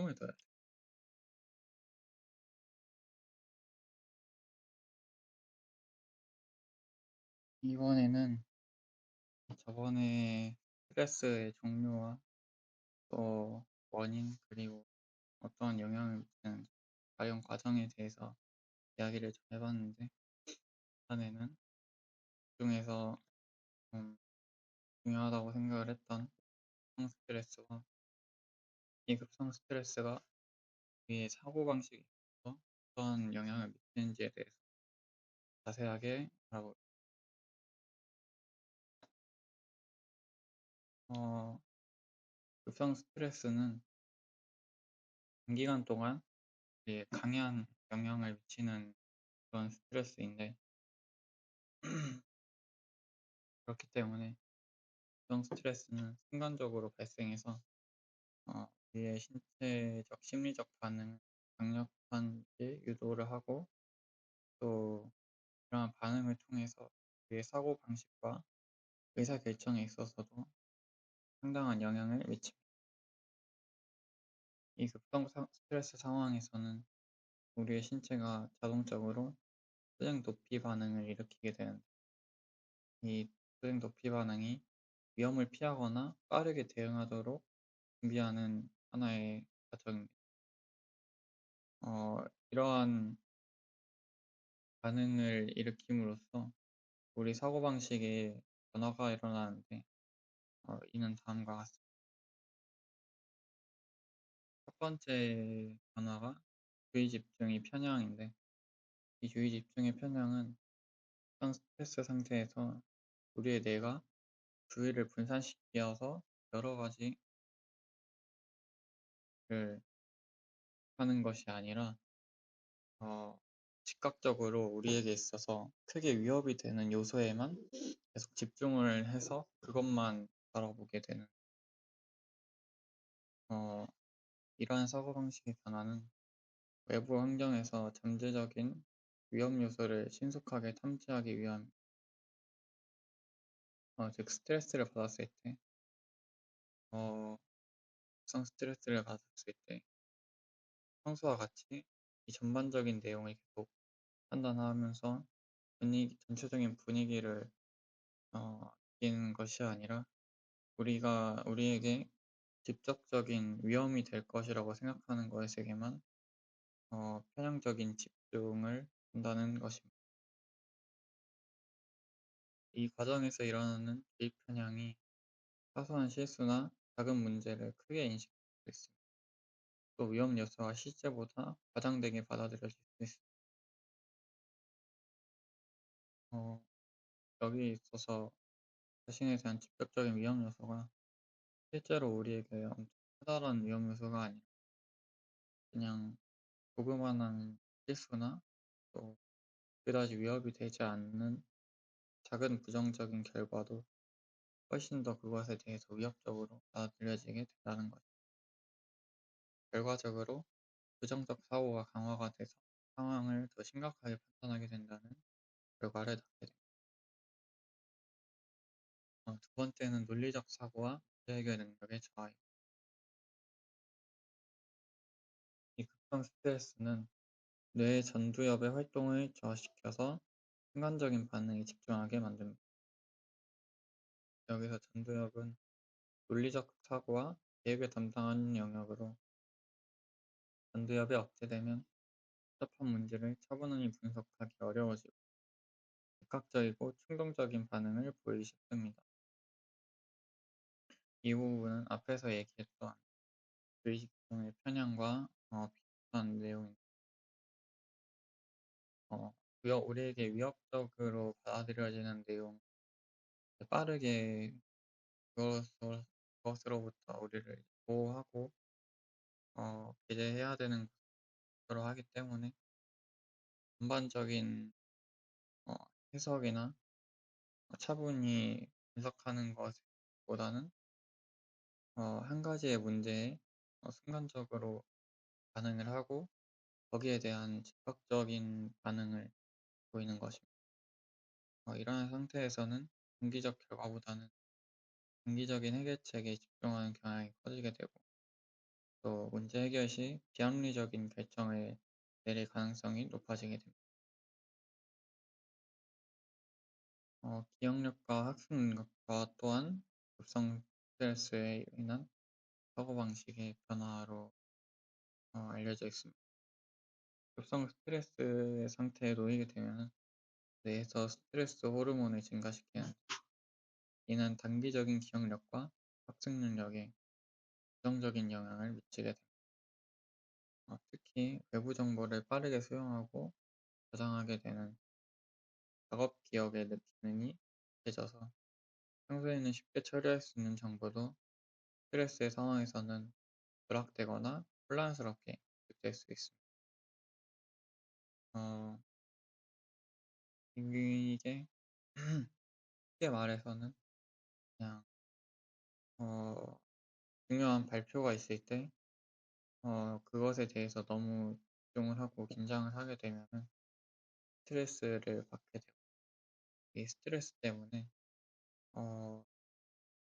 텀을 둬야 돼. 이번에는 저번에 스트레스의 종류와 또 원인 그리고 어떠한 영향을 미치는 과용 과정에 대해서 이야기를 좀 해봤는데, 이번에는 그중에서 좀 중요하다고 생각을 했던 급성 스트레스와 이 급성 스트레스가 우리의 사고방식에 있어서 어떠한 영향을 미치는지에 대해서 자세하게 알아볼게요. 어, 급성 스트레스는 단기간 동안 우리의 강한 영향을 미치는 그런 스트레스인데, 그렇기 때문에 급성 스트레스는 순간적으로 발생해서 우리의 신체적, 심리적 반응을 강력하게 유도를 하고, 또 이러한 반응을 통해서 우리의 사고 방식과 의사 결정에 있어서도 상당한 영향을 미칩니다. 이 급성 스트레스 상황에서는 우리의 신체가 자동적으로 수행 도피 반응을 일으키게 되는데, 이 수행 도피 반응이 위험을 피하거나 빠르게 대응하도록 준비하는 하나의 과정입니다. 이러한 반응을 일으킴으로써 우리 사고방식에 변화가 일어나는데, 이는 다음과 같습니다. 첫 번째 변화가 주의 집중의 편향인데, 이 주의 집중의 편향은 현 스트레스 상태에서 우리의 뇌가 주의를 분산시켜서 여러 가지를 하는 것이 아니라 즉각적으로 우리에게 있어서 크게 위협이 되는 요소에만 계속 집중을 해서 그것만 바라보게 되는 어, 이러한 사고방식의 변화는 외부 환경에서 잠재적인 위험 요소를 신속하게 탐지하기 위한 즉 스트레스를 받았을 때 급성 스트레스를 받았을 때 평소와 같이 이 전반적인 내용을 계속 판단하면서 전체적인 분위기를 느끼는 것이 아니라 우리에게 직접적인 위험이 될 것이라고 생각하는 것에게만 편향적인 집중을 한다는 것입니다. 이 과정에서 일어나는 개입 편향이 사소한 실수나 작은 문제를 크게 인식할 수 있습니다. 또 위험 요소가 실제보다 과장되게 받아들여질 수 있습니다. 어, 여기에 있어서 자신에 대한 직접적인 위험 요소가 실제로 우리에게 엄청 커다란 위험 요소가 아니라 그냥 조그만한 실수나 또 그다지 위협이 되지 않는 작은 부정적인 결과도 훨씬 더 그것에 대해서 위협적으로 받아들여지게 된다는 거죠. 결과적으로 부정적 사고가 강화가 돼서 상황을 더 심각하게 판단하게 된다는 결과를 낳게 됩니다. 두 번째는 논리적 사고와 문제해결 능력의 저하입니다. 이 급성 스트레스는 뇌의 전두엽의 활동을 저하시켜서 순간적인 반응에 집중하게 만듭니다. 여기서 전두엽은 논리적 사고와 계획을 담당하는 영역으로, 전두엽이 억제되면 복잡한 문제를 차분히 분석하기 어려워지고 즉각적이고 충동적인 반응을 보이기 쉽습니다. 이 부분은 앞에서 얘기했던 주의집중의 편향과 비슷한 내용입니다. 우리에게 위협적으로 받아들여지는 내용, 빠르게 그것으로부터 우리를 보호하고 배제해야 되는 것으로 하기 때문에 전반적인 어, 해석이나 차분히 분석하는 것보다는 한 가지의 문제에 순간적으로 반응을 하고 거기에 대한 즉각적인 반응을 보이는 것입니다. 이러한 상태에서는 단기적 결과보다는 장기적인 해결책에 집중하는 경향이 커지게 되고, 또 문제 해결 시 비합리적인 결정을 내릴 가능성이 높아지게 됩니다. 기억력과 학습 능력과 또한 급성 스트레스에 인한 사고방식의 변화로 알려져 있습니다. 급성 스트레스 상태에 놓이게 되면 뇌에서 스트레스 호르몬을 증가시키는, 이는 단기적인 기억력과 학습 능력에 부정적인 영향을 미치게 됩니다. 특히 외부 정보를 빠르게 수용하고 저장하게 되는 작업 기억의 기능이 약해져서 평소에는 쉽게 처리할 수 있는 정보도 스트레스의 상황에서는 누락되거나 혼란스럽게 기억될 수 있습니다. 어, 이게 쉽게 말해서는 그냥 어, 중요한 발표가 있을 때 그것에 대해서 너무 집중을 하고 긴장을 하게 되면은 스트레스를 받게 되고, 이 스트레스 때문에 어,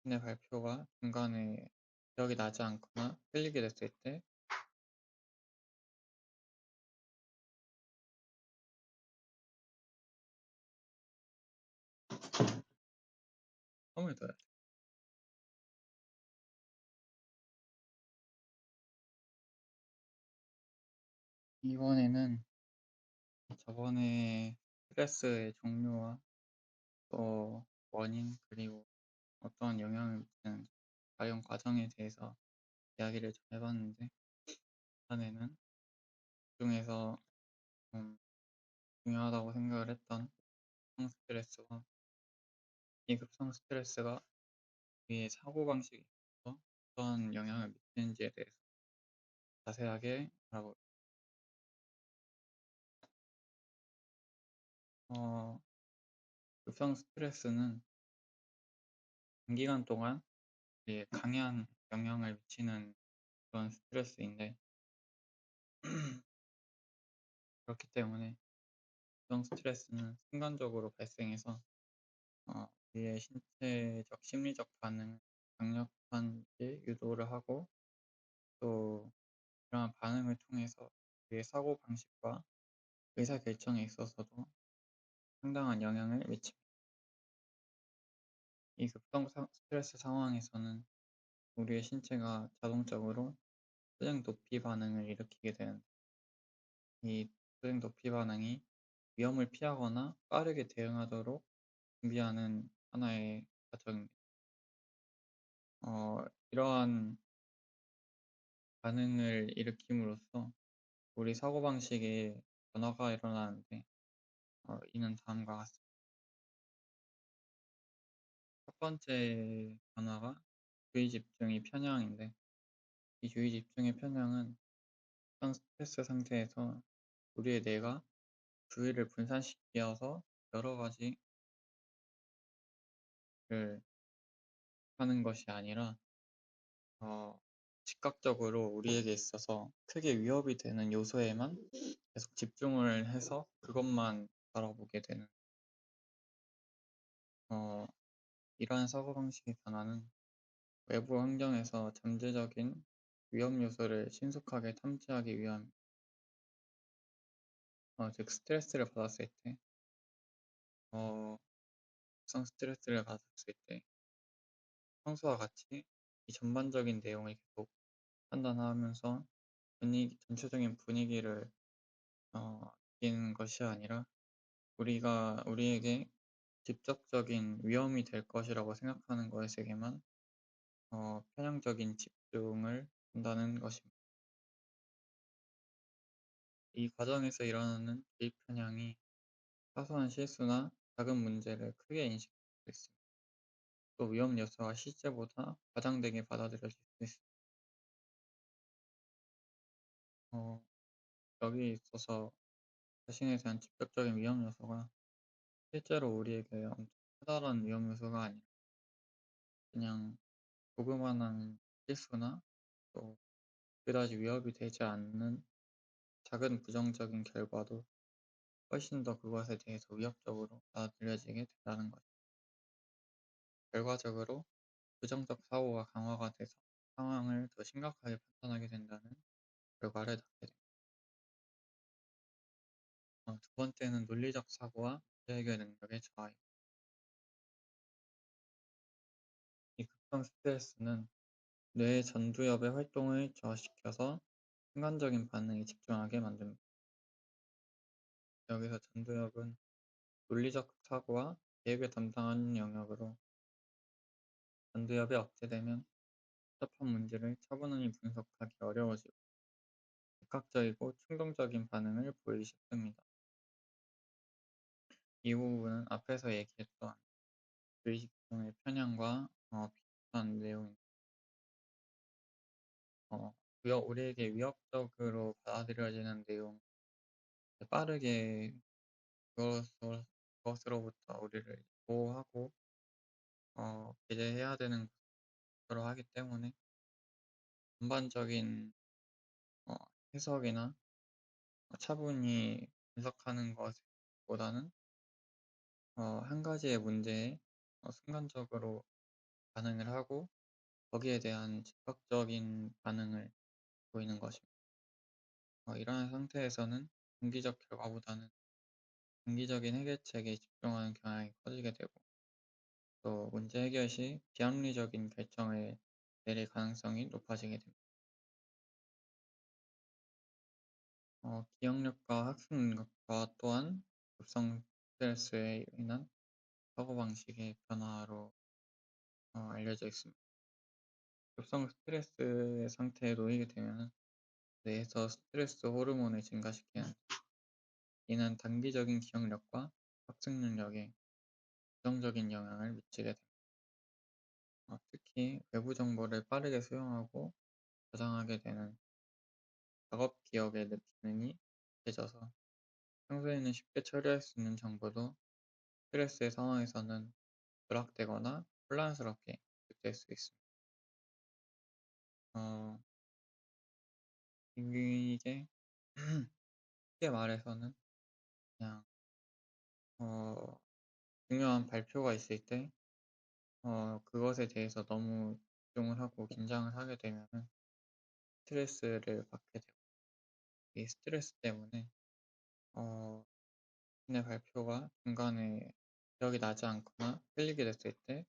내 발표가 중간에 기억이 나지 않거나 틀리게 됐을 때 텀을 둬야 돼. 이번에는 저번에 스트레스의 종류와 또 원인, 그리고 어떠한 영향을 미치는 작용 과정에 대해서 이야기를 좀 해봤는데, 이번에는 그중에서 좀 중요하다고 생각을 했던 급성 스트레스와 이 급성 스트레스가 우리의 사고방식에 있어서 어떠한 영향을 미치는지에 대해서 자세하게 알아볼게요. 어, 급성 스트레스는 단기간 동안 우리에 강한 영향을 미치는 그런 스트레스인데, 그렇기 때문에 급성 스트레스는 순간적으로 발생해서 우리의 신체적, 심리적 반응을 강력하게 유도를 하고, 또 이러한 반응을 통해서 우리의 사고방식과 의사결정에 있어서도 상당한 영향을 미칩니다. 이 급성 스트레스 상황에서는 우리의 신체가 자동적으로 수정 도피 반응을 일으키게 되는데, 이 수정 도피 반응이 위험을 피하거나 빠르게 대응하도록 준비하는 하나의 과정입니다. 이러한 반응을 일으킴으로써 우리 사고방식에 변화가 일어나는데, 이는 다음과 같습니다. 첫 번째 변화가 주의 집중의 편향인데, 이 주의 집중의 편향은 현 스트레스 상태에서 우리의 뇌가 주의를 분산시켜서 여러 가지를 하는 것이 아니라 어, 즉각적으로 우리에게 있어서 크게 위협이 되는 요소에만 계속 집중을 해서 그것만 바라보게 되는, 어, 이러한 사고방식의 변화는 외부 환경에서 잠재적인 위험 요소를 신속하게 탐지하기 위한, 즉 스트레스를 받았을 때, 급성 스트레스를 받았을 때 평소와 같이 이 전반적인 내용을 계속 판단하면서 전체적인 분위기를 느끼는 것이 아니라 우리에게 직접적인 위험이 될 것이라고 생각하는 것에게만 편향적인 집중을 한다는 것입니다. 이 과정에서 일어나는 개입 편향이 사소한 실수나 작은 문제를 크게 인식할 수 있습니다. 또 위험 요소가 실제보다 과장되게 받아들여질 수 있습니다. 어, 여기 있어서 자신에 대한 직접적인 위험 요소가 실제로 우리에게 엄청 커다란 위험 요소가 아니라 그냥 조그만한 실수나 또 그다지 위협이 되지 않는 작은 부정적인 결과도 훨씬 더 그것에 대해서 위협적으로 받아들여지게 된다는 거죠. 결과적으로 부정적 사고가 강화가 돼서 상황을 더 심각하게 판단하게 된다는 결과를 낳게 됩니다. 두 번째는 논리적 사고와 문제 해결 능력의 저하입니다. 이 급성 스트레스는 뇌의 전두엽의 활동을 저하시켜서 순간적인 반응에 집중하게 만듭니다. 여기서 전두엽은 논리적 사고와 계획을 담당하는 영역으로, 전두엽이 억제되면 복잡한 문제를 차분히 분석하기 어려워지고 즉각적이고 충동적인 반응을 보이기 쉽습니다. 이 부분은 앞에서 얘기했던 주의식종의 편향과 비슷한 내용입니다. 우리에게 위협적으로 받아들여지는 내용, 빠르게 그것으로부터 우리를 보호하고 배제해야 되는 것으로 하기 때문에 전반적인 어, 해석이나 차분히 분석하는 것보다는 한 가지의 문제에 순간적으로 반응을 하고 거기에 대한 즉각적인 반응을 보이는 것입니다. 이러한 상태에서는 단기적 결과보다는 장기적인 해결책에 집중하는 경향이 커지게 되고, 또 문제 해결 시 비합리적인 결정을 내릴 가능성이 높아지게 됩니다. 기억력과 학습 능력과 또한 급성 스트레스에 인한 사고방식의 변화로 알려져 있습니다. 급성 스트레스 상태에 놓이게 되면 뇌에서 스트레스 호르몬을 증가시키는, 이는 단기적인 기억력과 학습 능력에 부정적인 영향을 미치게 됩니다. 특히 외부 정보를 빠르게 수용하고 저장하게 되는 작업 기억의 기능이 약해져서 평소에는 쉽게 처리할 수 있는 정보도 스트레스의 상황에서는 누락되거나 혼란스럽게 느낄 수 있습니다. 어, 이게 쉽게 말해서는 그냥 어, 중요한 발표가 있을 때 그것에 대해서 너무 집중을 하고 긴장을 하게 되면은 스트레스를 받게 되고, 이 스트레스 때문에 어, 자신의 발표가 중간에 기억이 나지 않거나 틀리게 됐을 때